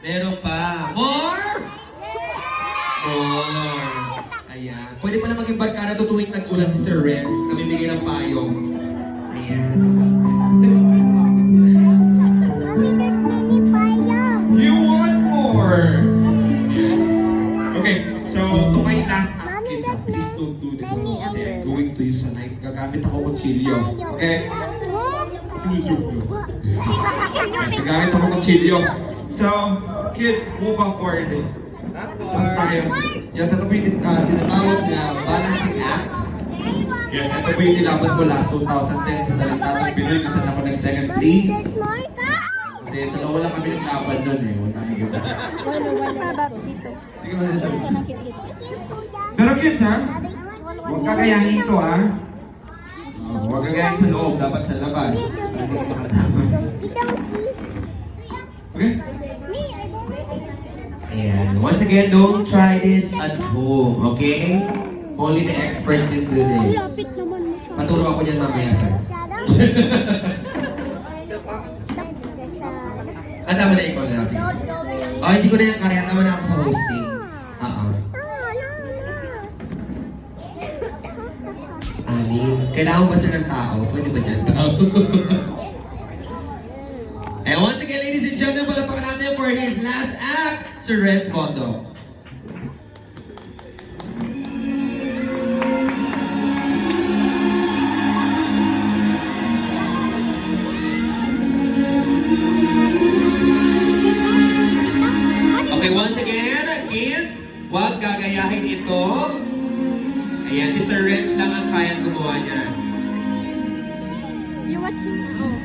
Meron pa. More? More. Ayan. Pwede pala maging barkada to tuwing nag-ulan si Sir Renz. Namimigay ng payong. Ayan. You want more? Yes. Okay, so ito kayo last act, kids. Please don't do this. Kasi I'm going to use a knife. Gagamit ako kutsilyo. Okay? Yes, gagamit ako kutsilyo. So, kids, move forward. Tapos tayo. Yes, ito po yung tinatawag na balancing act. Yes, ito po yung nilaban ko last 2010 sa Talentatong Pinoy. Isa na ako nag-second place. Kasi dalawa lang kami naglaban doon eh. Wala kami yun. Hindi ko na Pero kids ha, huwag kakayahin ito ha. Huwag kakayahin sa loob, dapat sa labas. Okay? Ayan. Once again, don't try this at home, okay? Only the expert can do this. Maturo ako niyan mamaya, sir. Tama na ikaw na. Sige. Oh, hindi ko na yung kaya. Tama na ako sa hosting. Ani, kailangan ba sir ng tao? Pwede ba dyan? Tao. And once again, ladies and gentlemen, palapakan natin for his last act, Sir Renz Bondo. Okay, once again, kids, huwag gagayahin ito. Ayan, si Sir Renz lang ang kayang gumawa niyan. You watching? Oh.